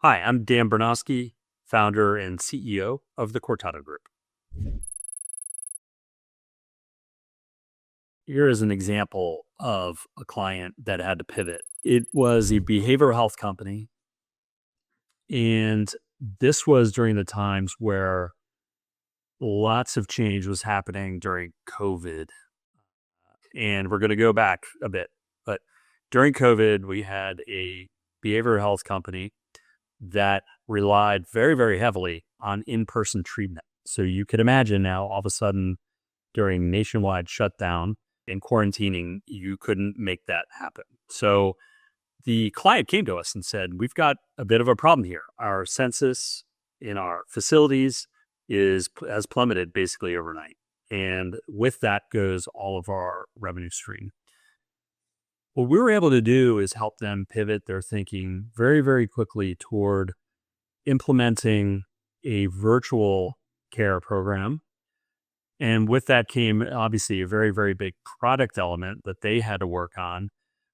Hi, I'm Dan Bernowski, founder and CEO of the Cortado Group. Here is an example of a client that had to pivot. It was a behavioral health company, and this was during the times where lots of change was happening during COVID. And we're going to go back a bit, but during COVID, we had a behavioral health company that relied very, very heavily on in-person treatment. So you could imagine now all of a sudden during nationwide shutdown and quarantining, you couldn't make that happen. So the client came to us and said, we've got a bit of a problem here. Our census in our facilities has plummeted basically overnight. And with that goes all of our revenue stream. What we were able to do is help them pivot their thinking very, very quickly toward implementing a virtual care program. And with that came obviously a very, very big product element that they had to work on.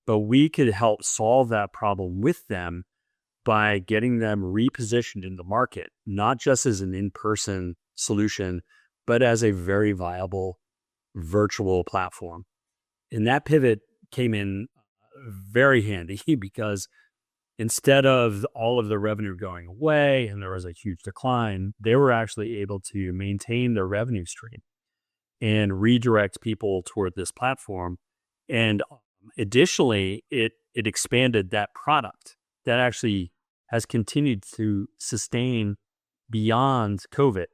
But we could help solve that problem with them by getting them repositioned in the market, not just as an in-person solution, but as a very viable virtual platform. And that pivot came in very handy because instead of all of the revenue going away and there was a huge decline, they were actually able to maintain their revenue stream and redirect people toward this platform. And additionally, it expanded that product that actually has continued to sustain beyond COVID.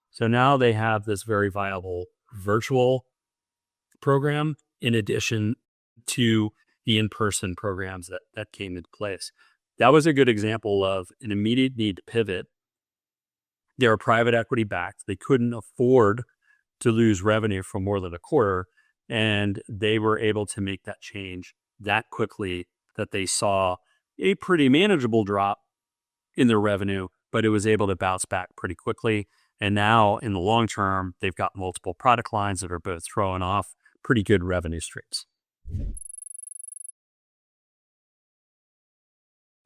So now they have this very viable virtual program in addition to the in-person programs that came into place. That was a good example of an immediate need to pivot. They were private equity backed. They couldn't afford to lose revenue for more than a quarter. And they were able to make that change that quickly that they saw a pretty manageable drop in their revenue, but it was able to bounce back pretty quickly. And now in the long term, they've got multiple product lines that are both throwing off pretty good revenue streams.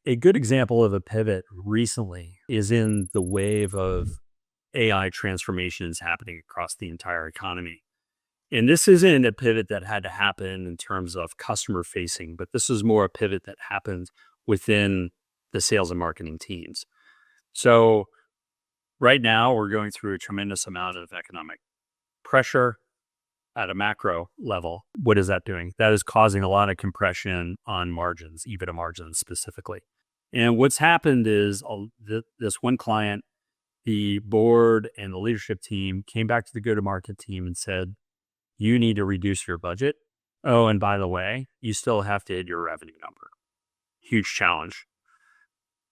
A good example of a pivot recently is in the wave of AI transformations happening across the entire economy. And this isn't a pivot that had to happen in terms of customer facing, but this is more a pivot that happened within the sales and marketing teams. So right now we're going through a tremendous amount of economic pressure at a macro level. What is that doing? That is causing a lot of compression on margins, EBITDA margins specifically. And what's happened is this one client, the board and the leadership team came back to the go-to-market team and said, you need to reduce your budget. Oh, and by the way, you still have to hit your revenue number. Huge challenge.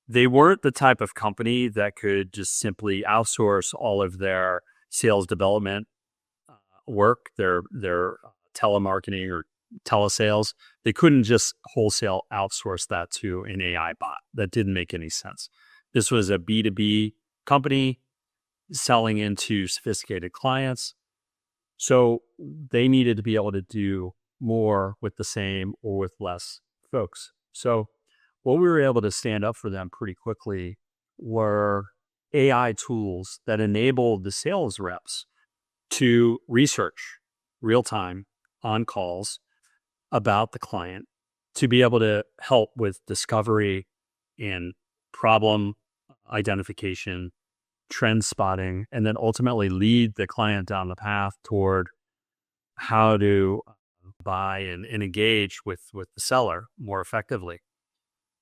They weren't the type of company that could just simply outsource all of their sales development work, their telemarketing or telesales. They couldn't just wholesale outsource that to an AI bot. That didn't make any sense. This was a B2B company selling into sophisticated clients. So they needed to be able to do more with the same or with less folks. So what we were able to stand up for them pretty quickly were AI tools that enabled the sales reps to research real time on calls about the client, to be able to help with discovery and problem identification, trend spotting, and then ultimately lead the client down the path toward how to buy and engage with the seller more effectively.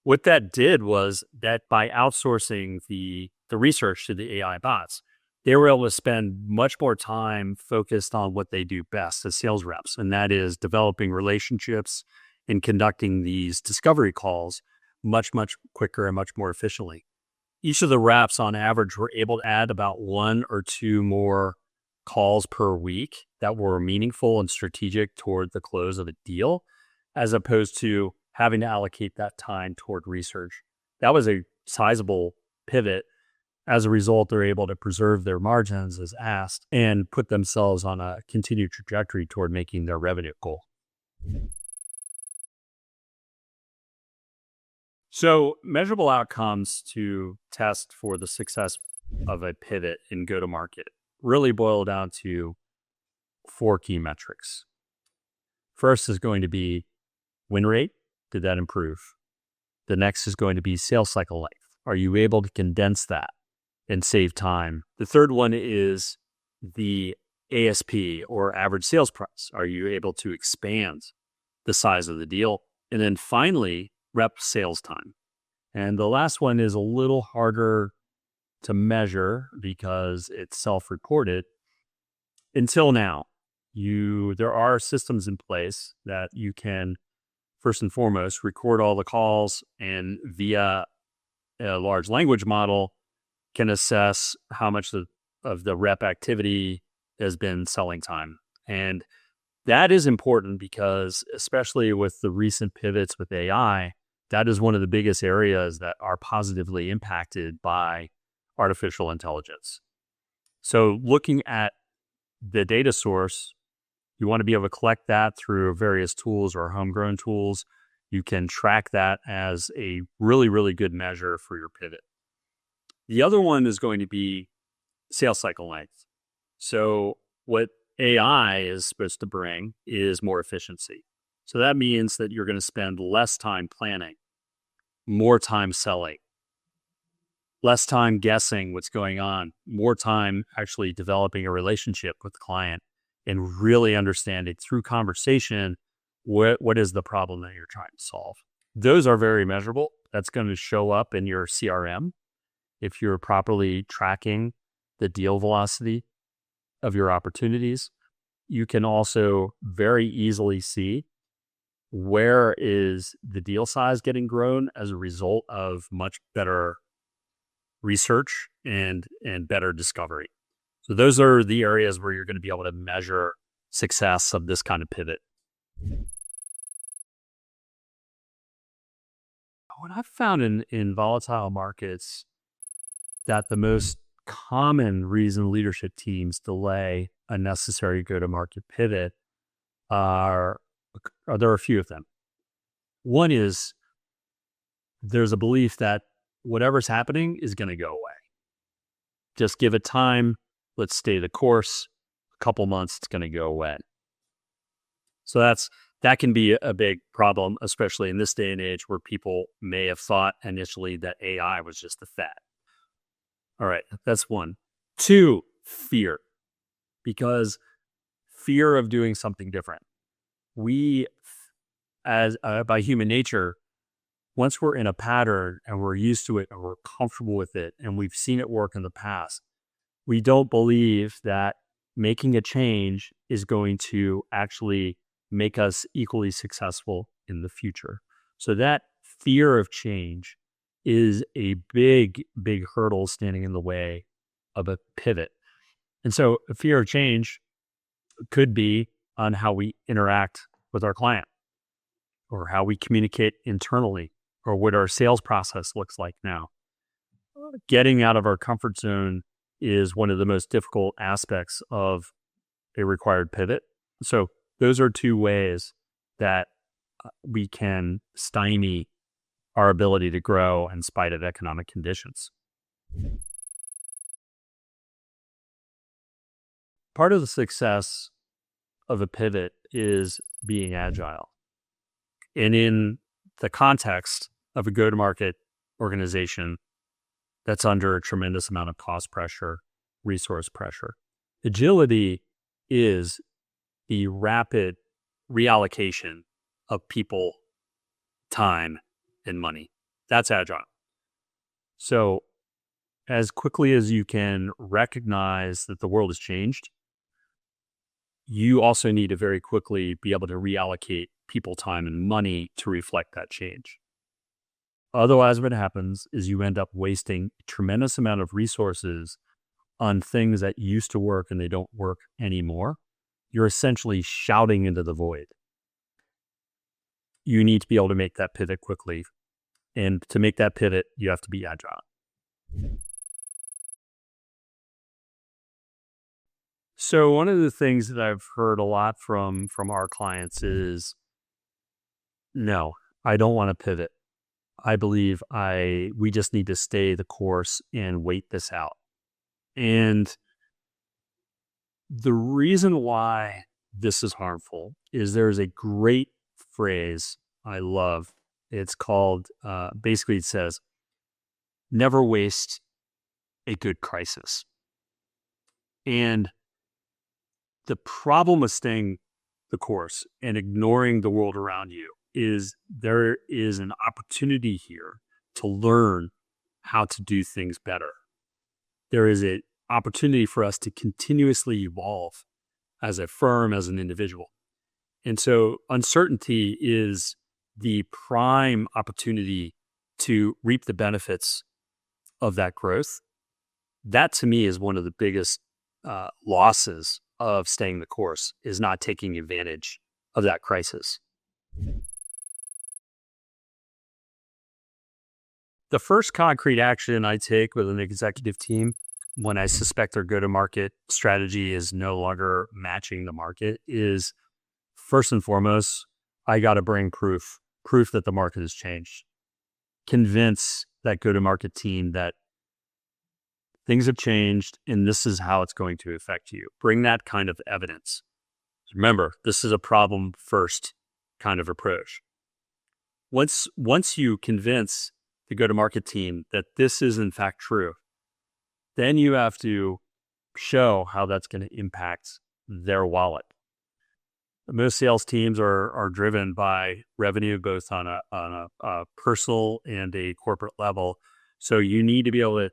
What that did was that by outsourcing the research to the AI bots, they were able to spend much more time focused on what they do best as sales reps, and that is developing relationships and conducting these discovery calls much, much quicker and much more efficiently. Each of the reps on average were able to add about 1 or 2 more calls per week that were meaningful and strategic toward the close of a deal, as opposed to having to allocate that time toward research. That was a sizable pivot. As a result, they're able to preserve their margins as asked and put themselves on a continued trajectory toward making their revenue goal. So, measurable outcomes to test for the success of a pivot in go to market really boil down to four key metrics. First is going to be win rate. Did that improve? The next is going to be sales cycle length. Are you able to condense that and save time? The third one is the ASP, or average sales price. Are you able to expand the size of the deal? And then finally, rep sales time. And the last one is a little harder to measure because it's self-reported. Until now, there are systems in place that you can, first and foremost, record all the calls, and via a large language model can assess how much of the rep activity has been selling time. And that is important because, especially with the recent pivots with AI, that is one of the biggest areas that are positively impacted by artificial intelligence. So looking at the data source, you want to be able to collect that through various tools or homegrown tools. You can track that as a really, really good measure for your pivot. The other one is going to be sales cycle length. So what AI is supposed to bring is more efficiency. So that means that you're going to spend less time planning, more time selling, less time guessing what's going on, more time actually developing a relationship with the client and really understanding through conversation what is the problem that you're trying to solve. Those are very measurable. That's going to show up in your CRM if you're properly tracking the deal velocity of your opportunities. You can also very easily see where is the deal size getting grown as a result of much better research and better discovery. So those are the areas where you're going to be able to measure success of this kind of pivot. What I've found in volatile markets, that the most common reason leadership teams delay a necessary go-to-market pivot are there are a few of them. One is there's a belief that whatever's happening is going to go away. Just give it time. Let's stay the course. A couple months, it's going to go away. So that can be a big problem, especially in this day and age where people may have thought initially that AI was just a fad. All right, that's one. Two, fear. Because fear of doing something different. We, as by human nature, once we're in a pattern and we're used to it and we're comfortable with it and we've seen it work in the past, we don't believe that making a change is going to actually make us equally successful in the future. So that fear of change is a big, big hurdle standing in the way of a pivot. And so a fear of change could be on how we interact with our client or how we communicate internally or what our sales process looks like now. Getting out of our comfort zone is one of the most difficult aspects of a required pivot. So those are two ways that we can stymie our ability to grow in spite of economic conditions. Part of the success of a pivot is being agile. And in the context of a go-to-market organization that's under a tremendous amount of cost pressure, resource pressure, agility is the rapid reallocation of people, time, and money. That's agile. So as quickly as you can recognize that the world has changed, you also need to very quickly be able to reallocate people, time, and money to reflect that change. Otherwise, what happens is you end up wasting a tremendous amount of resources on things that used to work and they don't work anymore. You're essentially shouting into the void. You need to be able to make that pivot quickly. And to make that pivot, you have to be agile. So one of the things that I've heard a lot from our clients is, no, I don't want to pivot. I believe we just need to stay the course and wait this out. And the reason why this is harmful is there's a great phrase I love. It's called, basically, it says, never waste a good crisis. And the problem with staying the course and ignoring the world around you is there is an opportunity here to learn how to do things better. There is an opportunity for us to continuously evolve as a firm, as an individual. And so uncertainty is the prime opportunity to reap the benefits of that growth. That to me is one of the biggest losses of staying the course, is not taking advantage of that crisis. The first concrete action I take with an executive team when I suspect their go-to-market strategy is no longer matching the market is, first and foremost, I got to bring proof that the market has changed. Convince that go-to-market team that things have changed and this is how it's going to affect you. Bring that kind of evidence. Remember, this is a problem first kind of approach. Once you convince the go-to-market team that this is in fact true, then you have to show how that's going to impact their wallet. Most sales teams are driven by revenue, both on a personal and a corporate level. So you need to be able to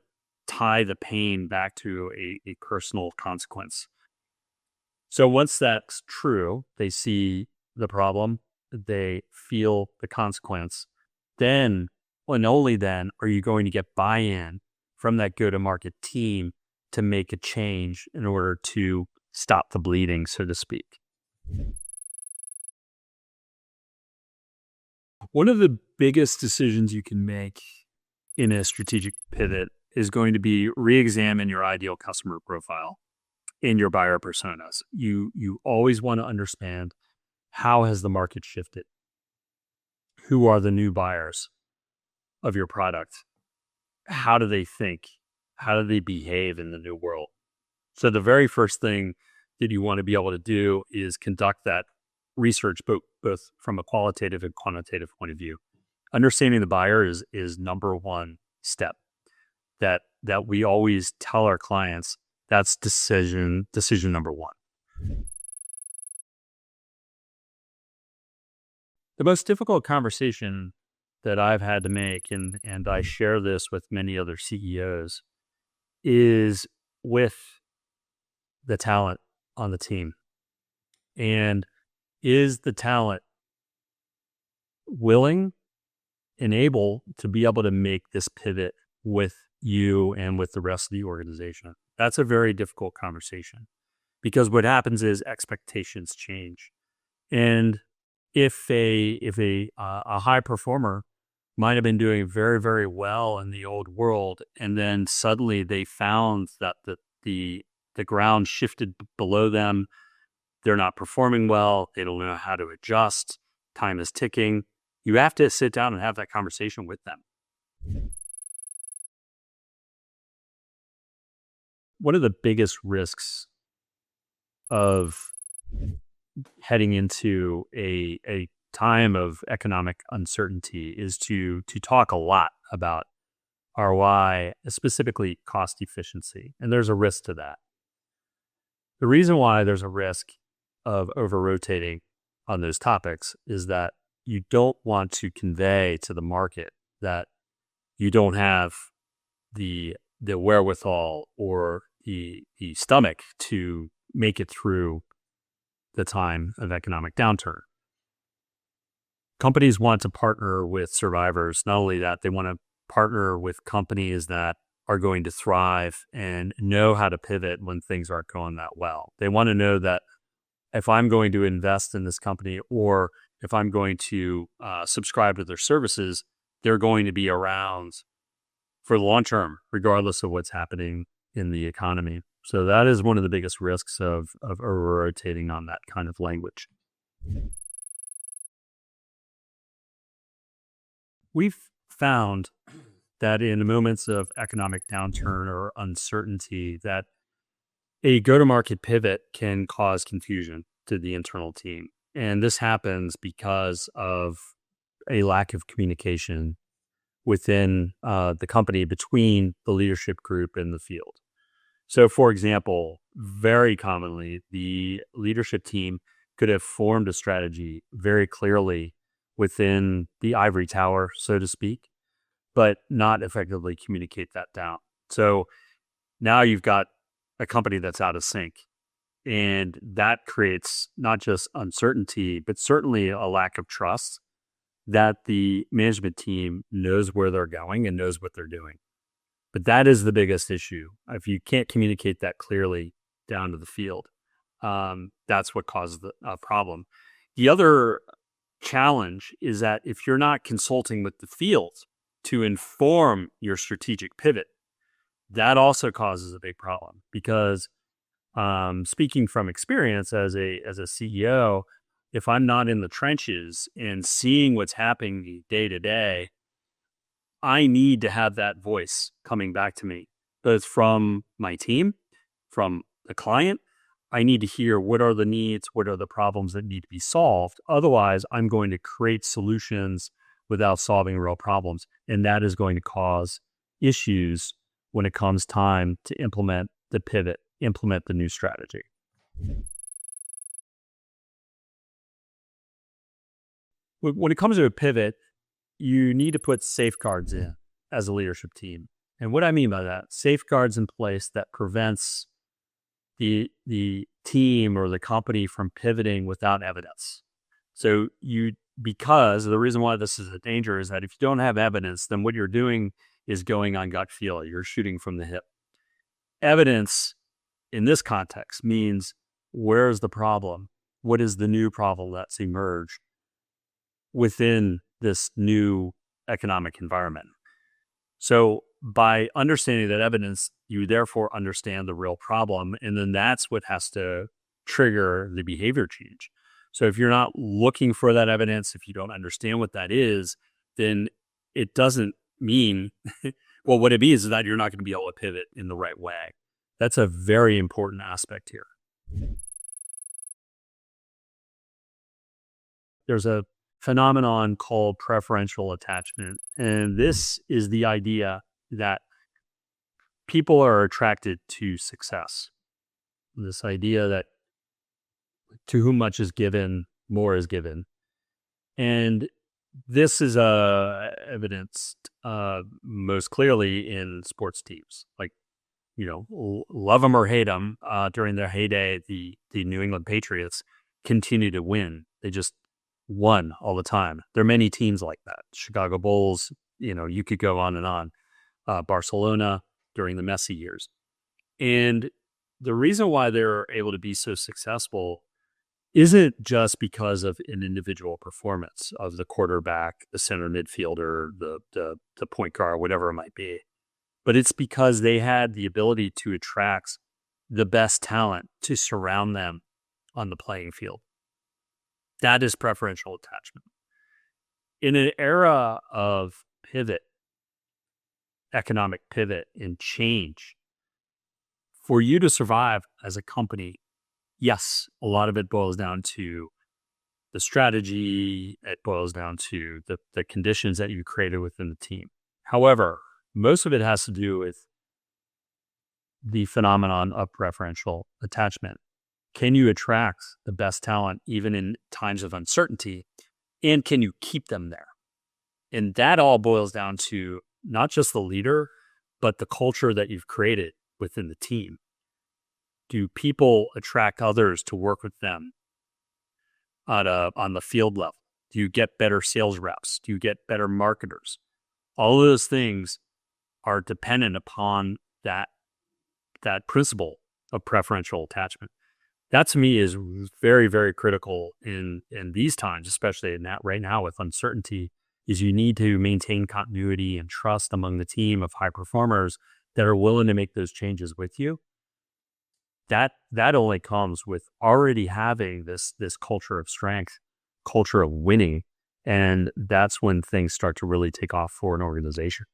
tie the pain back to a personal consequence. So once that's true, they see the problem, they feel the consequence, then, and only then, are you going to get buy-in from that go-to-market team to make a change in order to stop the bleeding, so to speak. One of the biggest decisions you can make in a strategic pivot is going to be re-examine your ideal customer profile in your buyer personas. You always want to understand, how has the market shifted? Who are the new buyers of your product? How do they think? How do they behave in the new world? So the very first thing that you want to be able to do is conduct that research, both from a qualitative and quantitative point of view. Understanding the buyer is number one step that we always tell our clients. That's decision number one. The most difficult conversation that I've had to make, and I share this with many other CEOs, is with the talent on the team. And is the talent willing and able to be able to make this pivot with you and with the rest of the organization? That's a very difficult conversation, because what happens is expectations change. And if a high performer might have been doing very, very well in the old world, and then suddenly they found that the ground shifted below them, they're not performing well, they don't know how to adjust, time is ticking, you have to sit down and have that conversation with them. One of the biggest risks of heading into a time of economic uncertainty is to talk a lot about ROI, specifically cost efficiency. And there's a risk to that. The reason why there's a risk of over-rotating on those topics is that you don't want to convey to the market that you don't have the wherewithal or the stomach to make it through the time of economic downturn. Companies want to partner with survivors. Not only that, they want to partner with companies that are going to thrive and know how to pivot when things aren't going that well. They want to know that if I'm going to invest in this company, or if I'm going to subscribe to their services, they're going to be around for the long term, regardless of what's happening in the economy. So that is one of the biggest risks of over-rotating on that kind of language. We've found that in moments of economic downturn or uncertainty, that a go-to-market pivot can cause confusion to the internal team. And this happens because of a lack of communication within the company between the leadership group and the field. So, for example, very commonly, the leadership team could have formed a strategy very clearly within the ivory tower, so to speak, but not effectively communicate that down. So now you've got a company that's out of sync. And that creates not just uncertainty, but certainly a lack of trust that the management team knows where they're going and knows what they're doing. But that is the biggest issue. If you can't communicate that clearly down to the field, that's what causes the problem. The other challenge is that if you're not consulting with the field to inform your strategic pivot, that also causes a big problem because speaking from experience as a CEO, if I'm not in the trenches and seeing what's happening day to day, I need to have that voice coming back to me, both from my team, from the client. I need to hear what are the needs, what are the problems that need to be solved. Otherwise, I'm going to create solutions without solving real problems. And that is going to cause issues when it comes time to implement the pivot, implement the new strategy. When it comes to a pivot, you need to put safeguards in as a leadership team. And what I mean by that, safeguards in place that prevents the team or the company from pivoting without evidence. So because the reason why this is a danger is that if you don't have evidence, then what you're doing is going on gut feel. You're shooting from the hip. Evidence in this context means where's the problem? What is the new problem that's emerged within this new economic environment? So by understanding that evidence, you therefore understand the real problem. And then that's what has to trigger the behavior change. So if you're not looking for that evidence, if you don't understand what that is, then it doesn't mean, well, what it means is that you're not going to be able to pivot in the right way. That's a very important aspect here. There's a phenomenon called preferential attachment. And this is the idea that people are attracted to success. This idea that to whom much is given, more is given. And this is evidenced most clearly in sports teams. Like, love them or hate them, during their heyday, the New England Patriots continue to win. They just won all the time. There are many teams like that. Chicago Bulls, you could go on and on. Barcelona during the Messi years. And the reason why they're able to be so successful isn't just because of an individual performance of the quarterback, the center midfielder, the point guard, whatever it might be. But it's because they had the ability to attract the best talent to surround them on the playing field. That is preferential attachment. In an era of pivot, economic pivot and change, for you to survive as a company, yes, a lot of it boils down to the strategy. It boils down to the conditions that you created within the team. However, most of it has to do with the phenomenon of preferential attachment. Can you attract the best talent even in times of uncertainty? And can you keep them there? And that all boils down to not just the leader, but the culture that you've created within the team. Do people attract others to work with them on the field level? Do you get better sales reps? Do you get better marketers? All of those things are dependent upon that principle of preferential attachment. That to me is very, very critical in these times, especially in that right now with uncertainty, is you need to maintain continuity and trust among the team of high performers that are willing to make those changes with you. That only comes with already having this culture of strength, culture of winning, And that's when things start to really take off for an organization.